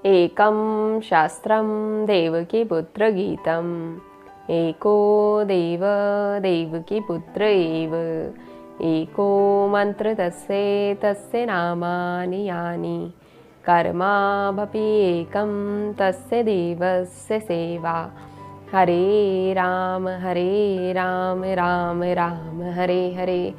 एकं शास्त्रं देवकीपुत्रगीतम् एको देव देवकीपुत्र एव एको मन्त्र तस्य नामानि यानि कर्माभपि एकं तस्य देवस्य सेवा हरे राम राम राम हरे हरे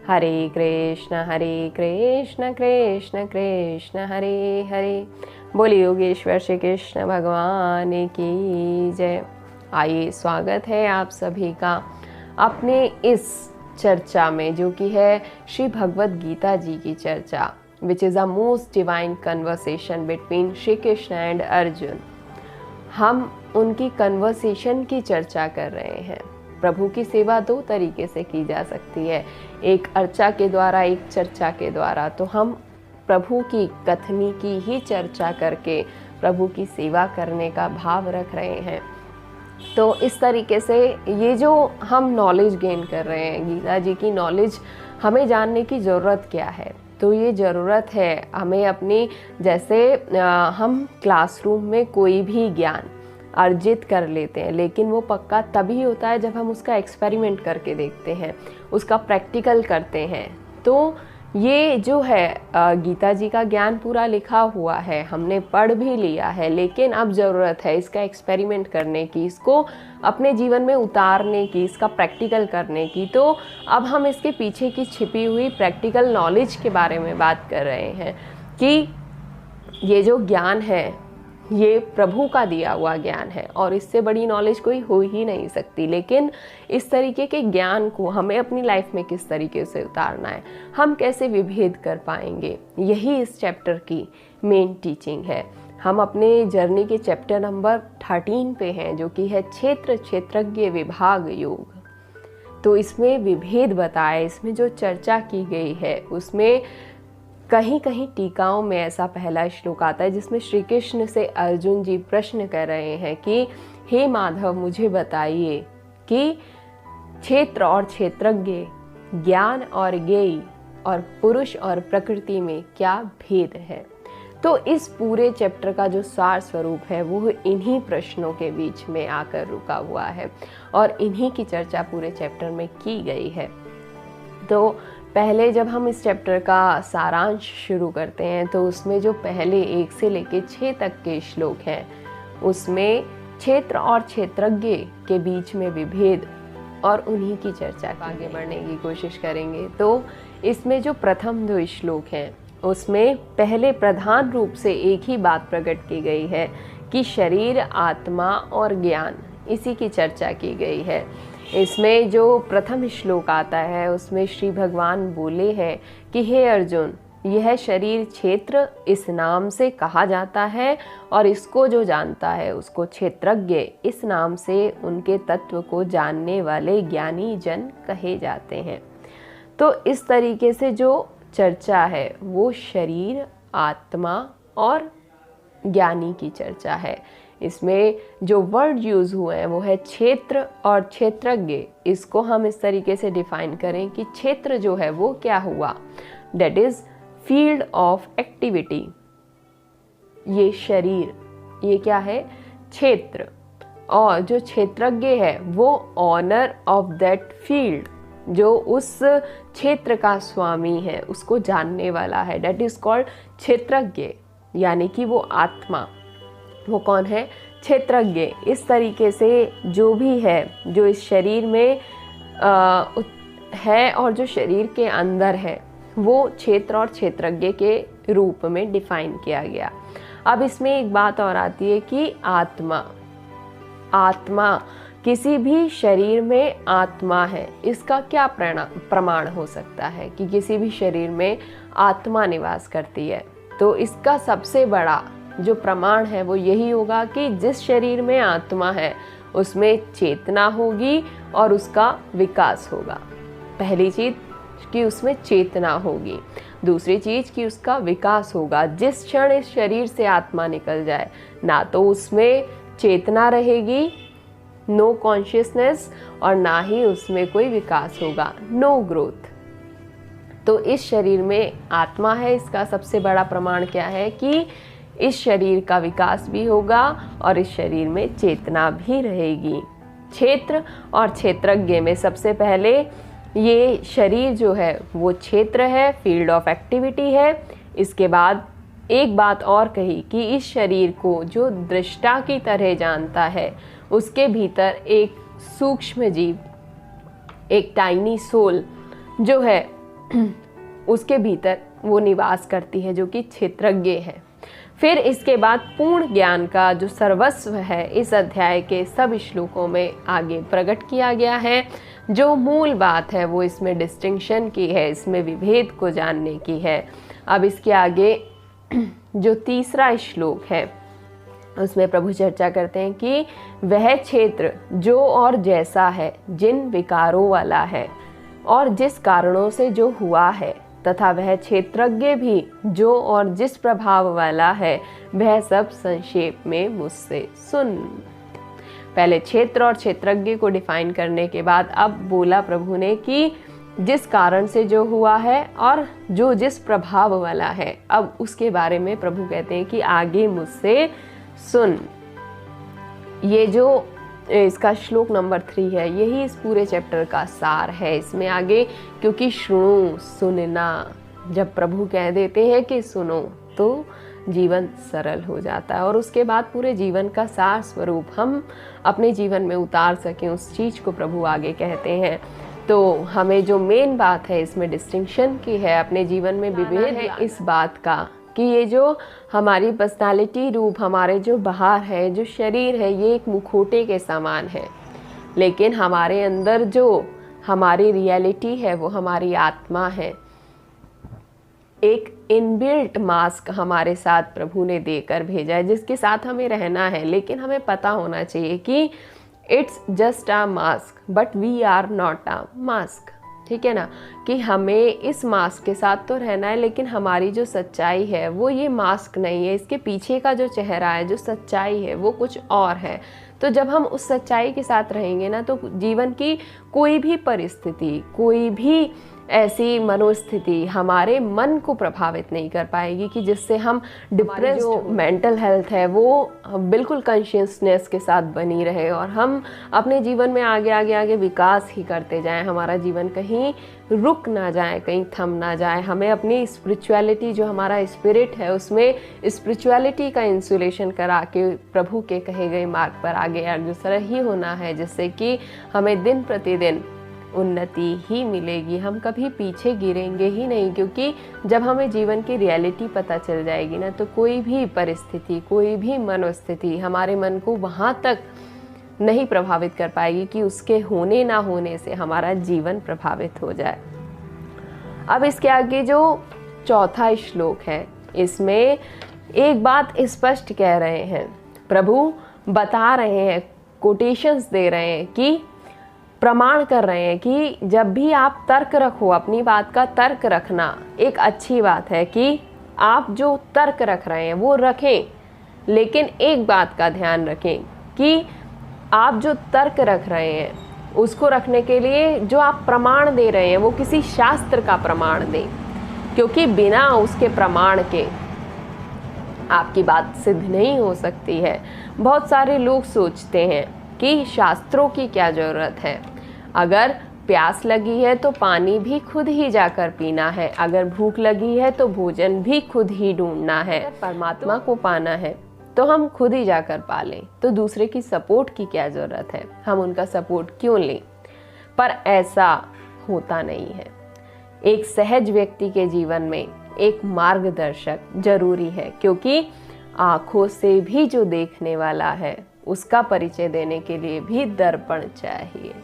हरे कृष्ण कृष्ण कृष्ण हरे हरे। बोलिए योगेश्वर श्री कृष्ण भगवान की जय। आइए, स्वागत है आप सभी का अपने इस चर्चा में, जो कि है श्री भगवद गीता जी की चर्चा, which is a most divine conversation between Shri Krishna and Arjun. हम उनकी कन्वर्सेशन की चर्चा कर रहे हैं। प्रभु की सेवा दो तरीके से की जा सकती है, एक अर्चा के द्वारा, एक चर्चा के द्वारा। तो हम प्रभु की कथनी की ही चर्चा करके प्रभु की सेवा करने का भाव रख रहे हैं। तो इस तरीके से ये जो हम नॉलेज गेन कर रहे हैं, गीता जी की नॉलेज, हमें जानने की ज़रूरत क्या है? तो ये ज़रूरत है हमें अपनी, जैसे हम क्लासरूम में कोई भी ज्ञान अर्जित कर लेते हैं, लेकिन वो पक्का तभी होता है जब हम उसका एक्सपेरिमेंट करके देखते हैं, उसका प्रैक्टिकल करते हैं। तो ये जो है गीता जी का ज्ञान पूरा लिखा हुआ है, हमने पढ़ भी लिया है, लेकिन अब ज़रूरत है इसका एक्सपेरिमेंट करने की, इसको अपने जीवन में उतारने की, इसका प्रैक्टिकल करने की। तो अब हम इसके पीछे की छिपी हुई प्रैक्टिकल नॉलेज के बारे में बात कर रहे हैं कि ये जो ज्ञान है ये प्रभु का दिया हुआ ज्ञान है और इससे बड़ी नॉलेज कोई हो ही नहीं सकती। लेकिन इस तरीके के ज्ञान को हमें अपनी लाइफ में किस तरीके से उतारना है, हम कैसे विभेद कर पाएंगे, यही इस चैप्टर की मेन टीचिंग है। हम अपने जर्नी के चैप्टर नंबर 13 पे हैं, जो कि है क्षेत्रज्ञ विभाग योग। तो इसमें विभेद बताया, इसमें जो चर्चा की गई है उसमें कहीं कहीं टीकाओं में ऐसा पहला श्लोक आता है जिसमें श्री कृष्ण से अर्जुन जी प्रश्न कर रहे हैं कि हे माधव, मुझे बताइए कि क्षेत्र और क्षेत्रज्ञ, ज्ञान और ज्ञेय और पुरुष और प्रकृति में क्या भेद है। तो इस पूरे चैप्टर का जो सार स्वरूप है वो इन्हीं प्रश्नों के बीच में आकर रुका हुआ है और इन्हीं की चर्चा पूरे चैप्टर में की गई है। तो पहले जब हम इस चैप्टर का सारांश शुरू करते हैं तो उसमें जो पहले 1 से लेके 6 तक के श्लोक हैं उसमें क्षेत्र और क्षेत्रज्ञ के बीच में विभेद और उन्हीं की चर्चा आगे बढ़ने की कोशिश करेंगे। तो इसमें जो प्रथम 2 श्लोक हैं उसमें पहले प्रधान रूप से एक ही बात प्रकट की गई है कि शरीर, आत्मा और ज्ञान, इसी की चर्चा की गई है। इसमें जो प्रथम श्लोक आता है उसमें श्री भगवान बोले हैं कि हे अर्जुन, यह शरीर क्षेत्र इस नाम से कहा जाता है और इसको जो जानता है उसको क्षेत्रज्ञ इस नाम से उनके तत्व को जानने वाले ज्ञानी जन कहे जाते हैं। तो इस तरीके से जो चर्चा है वो शरीर, आत्मा और ज्ञानी की चर्चा है। इसमें जो वर्ड यूज़ हुए हैं वो है क्षेत्र और क्षेत्रज्ञ। इसको हम इस तरीके से डिफाइन करें कि क्षेत्र जो है वो क्या हुआ, that is field of activity. ये शरीर, ये क्या है, क्षेत्र। और जो क्षेत्रज्ञ है वो ऑनर ऑफ दैट फील्ड, जो उस क्षेत्र का स्वामी है, उसको जानने वाला है, दैट इज़ कॉल्ड क्षेत्रज्ञ। यानी कि वो आत्मा, वो कौन है, क्षेत्रज्ञ। इस तरीके से जो भी है, जो इस शरीर में है और जो शरीर के अंदर है, वो क्षेत्र और क्षेत्रज्ञ के रूप में डिफाइन किया गया। अब इसमें एक बात और आती है कि आत्मा किसी भी शरीर में आत्मा है, इसका क्या प्रमाण हो सकता है कि किसी भी शरीर में आत्मा निवास करती है। तो इसका सबसे बड़ा जो प्रमाण है वो यही होगा कि जिस शरीर में आत्मा है उसमें चेतना होगी और उसका विकास होगा। पहली चीज़ कि उसमें चेतना होगी, दूसरी चीज़ कि उसका विकास होगा। जिस क्षण इस शरीर से आत्मा निकल जाए, ना तो उसमें चेतना रहेगी, नो कॉन्शियसनेस, और ना ही उसमें कोई विकास होगा, नो ग्रोथ। तो इस शरीर में आत्मा है, इसका सबसे बड़ा प्रमाण क्या है कि इस शरीर का विकास भी होगा और इस शरीर में चेतना भी रहेगी। क्षेत्र और क्षेत्रज्ञ में सबसे पहले ये शरीर जो है वो क्षेत्र है, फील्ड ऑफ एक्टिविटी है। इसके बाद एक बात और कही कि इस शरीर को जो दृष्टा की तरह जानता है, उसके भीतर एक सूक्ष्म जीव, एक टाइनी सोल जो है उसके भीतर वो निवास करती है, जो कि क्षेत्रज्ञ है। फिर इसके बाद पूर्ण ज्ञान का जो सर्वस्व है इस अध्याय के सब श्लोकों में आगे प्रकट किया गया है। जो मूल बात है वो इसमें डिस्टिंक्शन की है, इसमें विभेद को जानने की है। अब इसके आगे जो तीसरा श्लोक है उसमें प्रभु चर्चा करते हैं कि वह क्षेत्र जो और जैसा है, जिन विकारों वाला है और जिस कारणों से जो हुआ है, तथा वह क्षेत्रज्ञ भी जो और जिस प्रभाव वाला है, वह सब संक्षेप में मुझसे सुन। पहले क्षेत्र और क्षेत्रज्ञ को डिफाइन करने के बाद अब बोला प्रभु ने कि जिस कारण से जो हुआ है और जो जिस प्रभाव वाला है, अब उसके बारे में प्रभु कहते हैं कि आगे मुझसे सुन। ये जो इसका श्लोक नंबर 3 है, यही इस पूरे चैप्टर का सार है। इसमें आगे क्योंकि सुनो, सुनना, जब प्रभु कह देते हैं कि सुनो तो जीवन सरल हो जाता है और उसके बाद पूरे जीवन का सार स्वरूप हम अपने जीवन में उतार सकें, उस चीज़ को प्रभु आगे कहते हैं। तो हमें जो मेन बात है इसमें डिस्टिंक्शन की है, अपने जीवन में विभेद है इस बात का कि ये जो हमारी पर्सनालिटी रूप, हमारे जो बाहर है, जो शरीर है, ये एक मुखौटे के समान है, लेकिन हमारे अंदर जो हमारी रियलिटी है वो हमारी आत्मा है। एक इनबिल्ट मास्क हमारे साथ प्रभु ने देकर भेजा है, जिसके साथ हमें रहना है, लेकिन हमें पता होना चाहिए कि it's just a mask but we are not a mask. ठीक है ना, कि हमें इस मास्क के साथ तो रहना है, लेकिन हमारी जो सच्चाई है वो ये मास्क नहीं है। इसके पीछे का जो चेहरा है, जो सच्चाई है, वो कुछ और है। तो जब हम उस सच्चाई के साथ रहेंगे ना, तो जीवन की कोई भी परिस्थिति, कोई भी ऐसी मनोस्थिति हमारे मन को प्रभावित नहीं कर पाएगी कि जिससे हम डिप्रेस्ड, जो मेंटल हेल्थ है वो बिल्कुल कॉन्शियसनेस के साथ बनी रहे और हम अपने जीवन में आगे आगे आगे विकास ही करते जाएं, हमारा जीवन कहीं रुक ना जाए, कहीं थम ना जाए। हमें अपनी स्पिरिचुअलिटी, जो हमारा स्पिरिट है, उसमें स्पिरिचुअलिटी का इंसुलेशन करा के प्रभु के कहे गए मार्ग पर आगे अग्रसर ही होना है, जिससे कि हमें दिन प्रतिदिन उन्नति ही मिलेगी। हम कभी पीछे गिरेंगे ही नहीं, क्योंकि जब हमें जीवन की रियलिटी पता चल जाएगी ना, तो कोई भी परिस्थिति, कोई भी मनोस्थिति हमारे मन को वहाँ तक नहीं प्रभावित कर पाएगी कि उसके होने ना होने से हमारा जीवन प्रभावित हो जाए। अब इसके आगे जो चौथा श्लोक है, इसमें एक बात स्पष्ट कह रहे हैं, प्रभु बता रहे हैं, कोटेशंस दे रहे हैं, कि प्रमाण कर रहे हैं कि जब भी आप तर्क रखो, अपनी बात का तर्क रखना एक अच्छी बात है कि आप जो तर्क रख रहे हैं वो रखें, लेकिन एक बात का ध्यान रखें कि आप जो तर्क रख रहे हैं उसको रखने के लिए जो आप प्रमाण दे रहे हैं वो किसी शास्त्र का प्रमाण दें, क्योंकि बिना उसके प्रमाण के आपकी बात सिद्ध नहीं हो सकती है। बहुत सारे लोग सोचते हैं कि शास्त्रों की क्या ज़रूरत है, अगर प्यास लगी है तो पानी भी खुद ही जाकर पीना है, अगर भूख लगी है तो भोजन भी खुद ही ढूंढना है, परमात्मा को पाना है तो हम खुद ही जाकर पालें। तो दूसरे की सपोर्ट की क्या ज़रूरत है, हम उनका सपोर्ट क्यों लें? पर ऐसा होता नहीं है। एक सहज व्यक्ति के जीवन में एक मार्गदर्शक जरूरी है, क्योंकि आँखों से भी जो देखने वाला है उसका परिचय देने के लिए भी दर्पण चाहिए।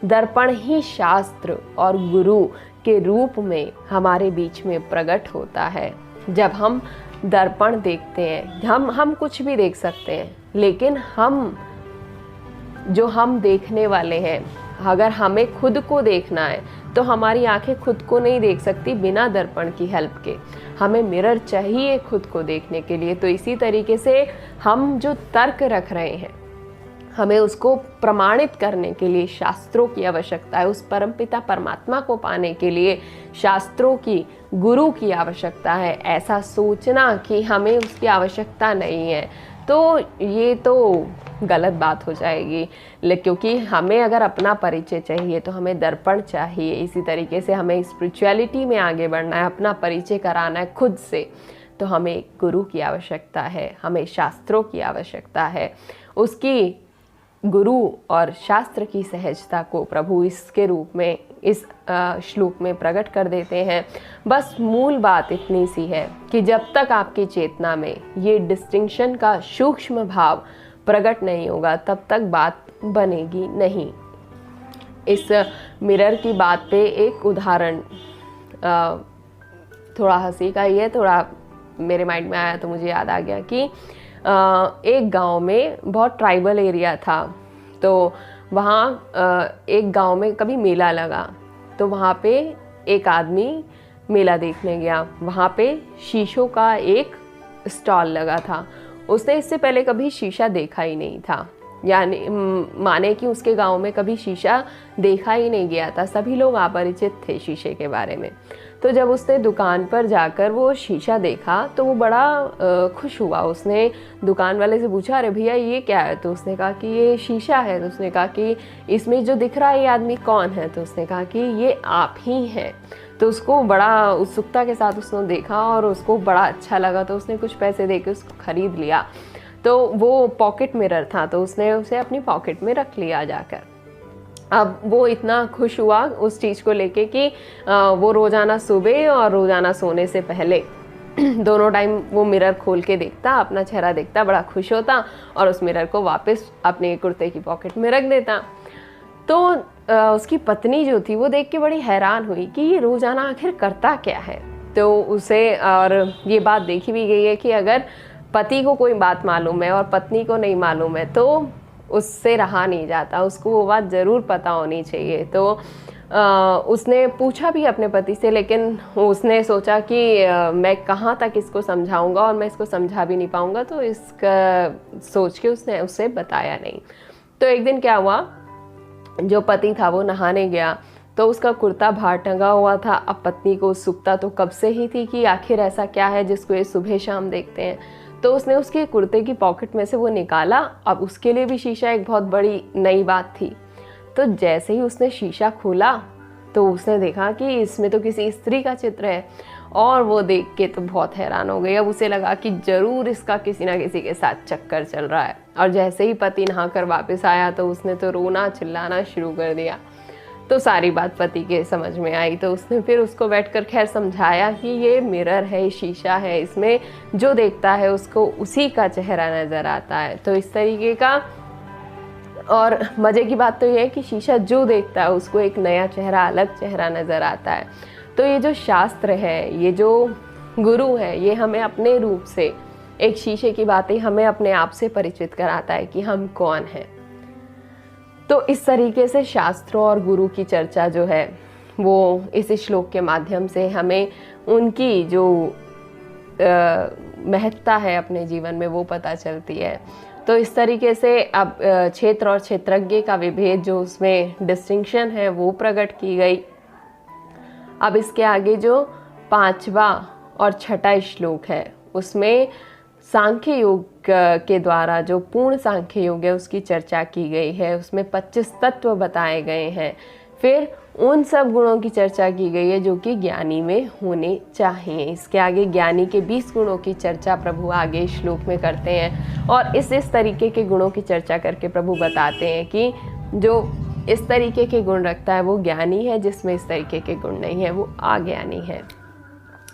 दर्पण ही शास्त्र और गुरु के रूप में हमारे बीच में प्रकट होता है। जब हम दर्पण देखते हैं, हम कुछ भी देख सकते हैं, लेकिन हम देखने वाले हैं, अगर हमें खुद को देखना है तो हमारी आंखें खुद को नहीं देख सकती बिना दर्पण की हेल्प के। हमें मिरर चाहिए खुद को देखने के लिए। तो इसी तरीके से हम जो तर्क रख रहे हैं हमें उसको प्रमाणित करने के लिए शास्त्रों की आवश्यकता है। उस परमपिता परमात्मा को पाने के लिए शास्त्रों की, गुरु की आवश्यकता है। ऐसा सोचना कि हमें उसकी आवश्यकता नहीं है, तो ये तो गलत बात हो जाएगी। क्योंकि हमें अगर अपना परिचय चाहिए तो हमें दर्पण चाहिए। इसी तरीके से हमें स्पिरिचुअलिटी में आगे बढ़ना है, अपना परिचय कराना है खुद से, तो हमें गुरु की आवश्यकता है, हमें शास्त्रों की आवश्यकता है। उसकी गुरु और शास्त्र की सहजता को प्रभु इसके रूप में, इस श्लोक में प्रकट कर देते हैं। बस मूल बात इतनी सी है कि जब तक आपकी चेतना में ये डिस्टिंक्शन का सूक्ष्म भाव प्रकट नहीं होगा तब तक बात बनेगी नहीं। इस मिरर की बात पे एक उदाहरण, थोड़ा हंसी का ही है, थोड़ा मेरे माइंड में आया तो मुझे याद आ गया कि एक गांव में बहुत ट्राइबल एरिया था। तो वहाँ एक गांव में कभी मेला लगा, तो वहाँ पे एक आदमी मेला देखने गया। वहाँ पे शीशों का एक स्टॉल लगा था। उसने इससे पहले कभी शीशा देखा ही नहीं था, यानी माने कि उसके गांव में कभी शीशा देखा ही नहीं गया था। सभी लोग अपरिचित थे शीशे के बारे में। तो जब उसने दुकान पर जाकर वो शीशा देखा तो वो बड़ा खुश हुआ। उसने दुकान वाले से पूछा, अरे भैया ये क्या है? तो उसने कहा कि ये शीशा है। तो उसने कहा कि इसमें जो दिख रहा है ये आदमी कौन है? तो उसने कहा कि ये आप ही हैं। तो उसको बड़ा उत्सुकता के साथ उसने देखा और उसको बड़ा अच्छा लगा, तो उसने कुछ पैसे दे के उसको ख़रीद लिया। तो वो पॉकेट मिरर था, तो उसने उसे अपनी पॉकेट में रख लिया जाकर। अब वो इतना खुश हुआ उस चीज़ को लेके कि वो रोज़ाना सुबह और रोज़ाना सोने से पहले दोनों टाइम वो मिरर खोल के देखता, अपना चेहरा देखता, बड़ा खुश होता और उस मिरर को वापस अपने कुर्ते की पॉकेट में रख देता। तो उसकी पत्नी जो थी वो देख के बड़ी हैरान हुई कि ये रोज़ाना आखिर करता क्या है। तो उसे, और ये बात देखी भी गई है कि अगर पति को कोई बात मालूम है और पत्नी को नहीं मालूम है तो उससे रहा नहीं जाता, उसको वो बात ज़रूर पता होनी चाहिए। तो उसने पूछा भी अपने पति से, लेकिन उसने सोचा कि मैं कहाँ तक इसको समझाऊंगा और मैं इसको समझा भी नहीं पाऊंगा, तो इसका सोच के उसने उसे बताया नहीं। तो एक दिन क्या हुआ, जो पति था वो नहाने गया तो उसका कुर्ता बाहर टंगा हुआ था। अब पत्नी को उत्सुकता तो कब से ही थी कि आखिर ऐसा क्या है जिसको ये सुबह शाम देखते हैं। तो उसने उसके कुर्ते की पॉकेट में से वो निकाला। अब उसके लिए भी शीशा एक बहुत बड़ी नई बात थी। तो जैसे ही उसने शीशा खोला तो उसने देखा कि इसमें तो किसी स्त्री का चित्र है, और वो देख के तो बहुत हैरान हो गई। अब उसे लगा कि ज़रूर इसका किसी ना किसी के साथ चक्कर चल रहा है। और जैसे ही पति नहाकर वापस आया तो उसने तो रोना चिल्लाना शुरू कर दिया। तो सारी बात पति के समझ में आई। तो उसने फिर उसको बैठकर खैर समझाया कि ये मिरर है, शीशा है, इसमें जो देखता है उसको उसी का चेहरा नज़र आता है। तो इस तरीके का, और मज़े की बात तो ये है कि शीशा जो देखता है उसको एक नया चेहरा, अलग चेहरा नज़र आता है। तो ये जो शास्त्र है, ये जो गुरु है, ये हमें अपने रूप से एक शीशे की बातें हमें अपने आप से परिचित कराता है कि हम कौन हैं। तो इस तरीके से शास्त्रों और गुरु की चर्चा जो है वो इस श्लोक के माध्यम से हमें उनकी जो महत्ता है अपने जीवन में वो पता चलती है। तो इस तरीके से अब क्षेत्र और क्षेत्रज्ञ का विभेद, जो उसमें डिस्टिंक्शन है, वो प्रकट की गई। अब इसके आगे जो 5वां और 6ठा श्लोक है उसमें सांख्य योग के द्वारा जो पूर्ण सांख्य योग है उसकी चर्चा की गई है। उसमें 25 तत्व बताए गए हैं। फिर उन सब गुणों की चर्चा की गई है जो कि ज्ञानी में होने चाहिए। इसके आगे ज्ञानी के 20 गुणों की चर्चा प्रभु आगे श्लोक में करते हैं, और इस तरीके के गुणों की चर्चा करके प्रभु बताते हैं कि जो इस तरीके के गुण रखता है वो ज्ञानी है, जिसमें इस तरीके के गुण नहीं है वो अज्ञानी है।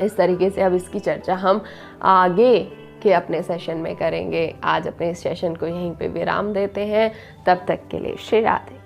इस तरीके से अब इसकी चर्चा हम आगे के अपने सेशन में करेंगे। आज अपने इस सेशन को यहीं पे विराम देते हैं। तब तक के लिए श्री राधे।